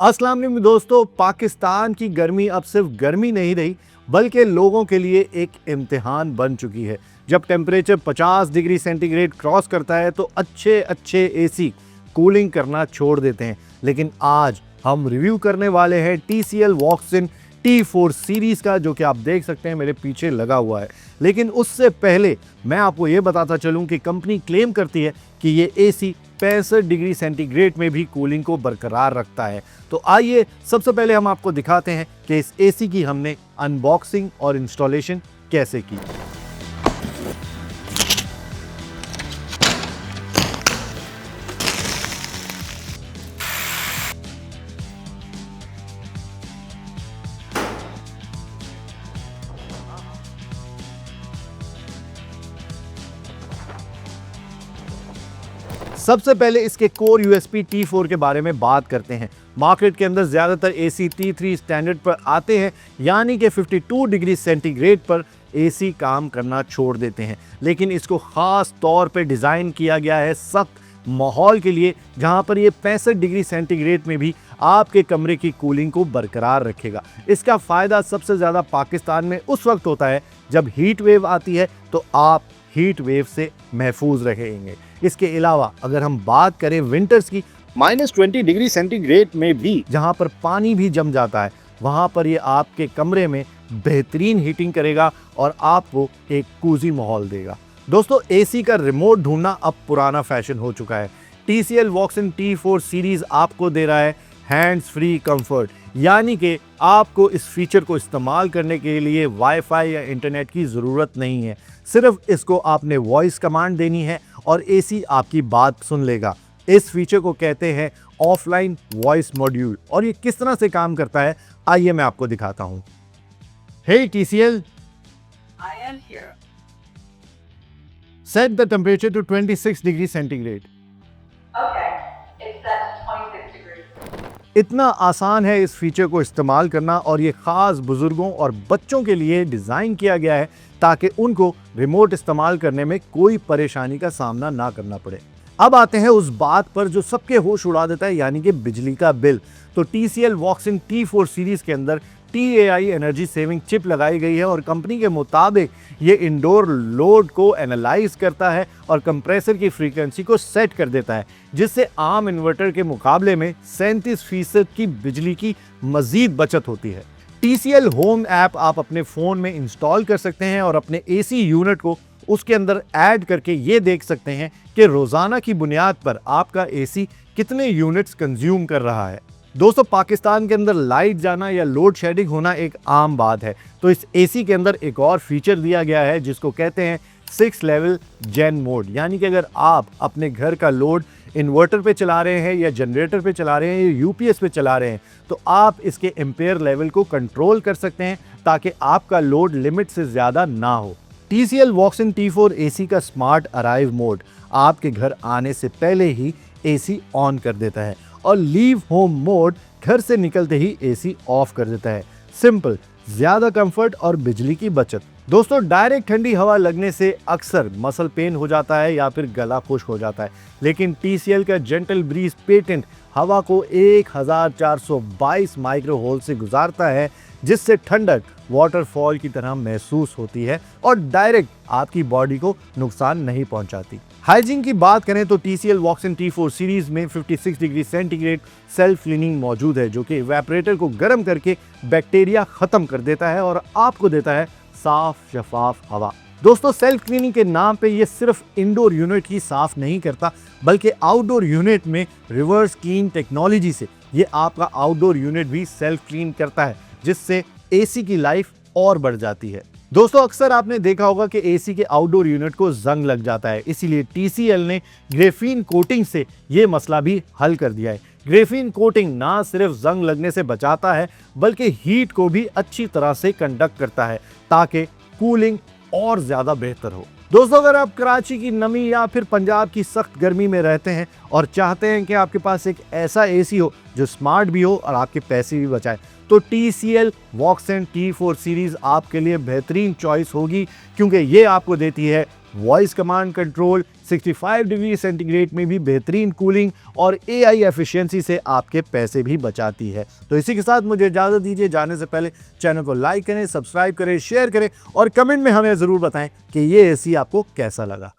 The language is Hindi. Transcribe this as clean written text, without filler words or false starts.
अस्सलाम वालेकुम दोस्तों, पाकिस्तान की गर्मी अब सिर्फ गर्मी नहीं रही बल्कि लोगों के लिए एक इम्तिहान बन चुकी है। जब टेम्परेचर 50 डिग्री सेंटीग्रेड क्रॉस करता है तो अच्छे अच्छे एसी कूलिंग करना छोड़ देते हैं। लेकिन आज हम रिव्यू करने वाले हैं TCL वॉक्सिन T4 सीरीज़ का, जो कि आप देख सकते हैं मेरे पीछे लगा हुआ है। लेकिन उससे पहले मैं आपको ये बताता चलूं कि कंपनी क्लेम करती है कि ये एसी 65 डिग्री सेंटीग्रेड में भी कूलिंग को बरकरार रखता है। तो आइए सबसे पहले हम आपको दिखाते हैं कि इस एसी की हमने अनबॉक्सिंग और इंस्टॉलेशन कैसे की। सबसे पहले इसके कोर यूएसपी T4 के बारे में बात करते हैं। मार्केट के अंदर ज़्यादातर एसी T3 स्टैंडर्ड पर आते हैं, यानी कि 52 डिग्री सेंटीग्रेड पर एसी काम करना छोड़ देते हैं। लेकिन इसको ख़ास तौर पे डिज़ाइन किया गया है सख्त माहौल के लिए, जहां पर ये 65 डिग्री सेंटीग्रेड में भी आपके कमरे की कूलिंग को बरकरार रखेगा। इसका फ़ायदा सबसे ज़्यादा पाकिस्तान में उस वक्त होता है जब हीट वेव आती है, तो आप हीट वेव से महफूज रहेंगे। इसके अलावा अगर हम बात करें विंटर्स की, -20 डिग्री सेंटीग्रेड में भी जहां पर पानी भी जम जाता है, वहां पर ये आपके कमरे में बेहतरीन हीटिंग करेगा और आपको एक कूजी माहौल देगा। दोस्तों, एसी का रिमोट ढूंढना अब पुराना फैशन हो चुका है। TCL वॉक्सिन T4 सीरीज आपको दे रहा है हैंड्स फ्री कंफर्ट, यानी कि आपको इस फीचर को इस्तेमाल करने के लिए वाईफाई या इंटरनेट की ज़रूरत नहीं है। सिर्फ इसको आपने वॉइस कमांड देनी है और एसी आपकी बात सुन लेगा। इस फीचर को कहते हैं ऑफलाइन वॉइस मॉड्यूल, और ये किस तरह से काम करता है आइए मैं आपको दिखाता हूँ। हे TCL, I am here. set the temperature to 26 degree centigrade. Okay, it's set to 26 degrees. इतना आसान है इस फीचर को इस्तेमाल करना, और ये ख़ास बुज़ुर्गों और बच्चों के लिए डिज़ाइन किया गया है ताकि उनको रिमोट इस्तेमाल करने में कोई परेशानी का सामना ना करना पड़े। अब आते हैं उस बात पर जो सबके होश उड़ा देता है, यानी कि बिजली का बिल। तो TCL वॉक्सिन T4 सीरीज़ के अंदर TAI एनर्जी सेविंग चिप लगाई गई है, और कंपनी के मुताबिक ये इंडोर लोड को एनालाइज करता है और कंप्रेसर की फ्रीक्वेंसी को सेट कर देता है, जिससे आम इन्वर्टर के मुकाबले में 37% की बिजली की मजीद बचत होती है। TCL होम ऐप आप अपने फ़ोन में इंस्टॉल कर सकते हैं और अपने AC यूनिट को उसके अंदर ऐड करके ये देख सकते हैं कि रोज़ाना की बुनियाद पर आपका AC कितने यूनिट्स कंज्यूम कर रहा है। दोस्तों, पाकिस्तान के अंदर लाइट जाना या लोड शेडिंग होना एक आम बात है, तो इस एसी के अंदर एक और फीचर दिया गया है जिसको कहते हैं 6 लेवल जेन मोड, यानी कि अगर आप अपने घर का लोड इन्वर्टर पे चला रहे हैं या जनरेटर पे चला रहे हैं या यूपीएस पे चला रहे हैं, तो आप इसके एम्पेयर लेवल को कंट्रोल कर सकते हैं ताकि आपका लोड लिमिट से ज़्यादा ना हो। TCL वॉक्सिन T4 एसी का स्मार्ट अराइव मोड आपके घर आने से पहले ही एसी ऑन कर देता है, और लीव होम मोड घर से निकलते ही एसी ऑफ कर देता है। सिंपल, ज़्यादा कंफर्ट और बिजली की बचत। दोस्तों, डायरेक्ट ठंडी हवा लगने से अक्सर मसल पेन हो जाता है या फिर गला खुश्क हो जाता है, लेकिन TCL का जेंटल ब्रीज पेटेंट हवा को 1422 माइक्रो होल से गुजारता है, जिससे ठंडक वाटरफॉल की तरह महसूस होती है और डायरेक्ट आपकी बॉडी को नुकसान नहीं पहुंचाती। हाइजीन की बात करें तो TCL वॉक्सिन T4 सीरीज में 56 डिग्री सेंटीग्रेड सेल्फ क्लीनिंग मौजूद है, जो कि इवेपोरेटर को गर्म करके बैक्टीरिया खत्म कर देता है और आपको देता है साफ शफाफ हवा। दोस्तों, सेल्फ क्लीनिंग के नाम पे ये सिर्फ इंडोर यूनिट ही साफ नहीं करता, बल्कि आउटडोर यूनिट में रिवर्स क्लीन टेक्नोलॉजी से ये आपका आउटडोर यूनिट भी सेल्फ क्लीन करता है, जिससे एसी की लाइफ और बढ़ जाती है। दोस्तों, अक्सर आपने देखा होगा कि एसी के आउटडोर यूनिट को जंग लग जाता है, इसीलिए TCL ने ग्रेफीन कोटिंग से ये मसला भी हल कर दिया है। ग्रेफीन कोटिंग ना सिर्फ जंग लगने से बचाता है, बल्कि हीट को भी अच्छी तरह से कंडक्ट करता है ताकि कूलिंग और ज़्यादा बेहतर हो। दोस्तों, अगर आप कराची की नमी या फिर पंजाब की सख्त गर्मी में रहते हैं और चाहते हैं कि आपके पास एक ऐसा एसी हो जो स्मार्ट भी हो और आपके पैसे भी बचाए, तो TCL वॉक्सिन T4 सीरीज़ आपके लिए बेहतरीन चॉइस होगी, क्योंकि ये आपको देती है voice command control, 65 degree centigrade में भी बेहतरीन कूलिंग और AI एफिशिएंसी से आपके पैसे भी बचाती है। तो इसी के साथ मुझे इजाज़त दीजिए। जाने से पहले चैनल को लाइक करें, सब्सक्राइब करें, शेयर करें और कमेंट में हमें ज़रूर बताएं कि ये AC आपको कैसा लगा।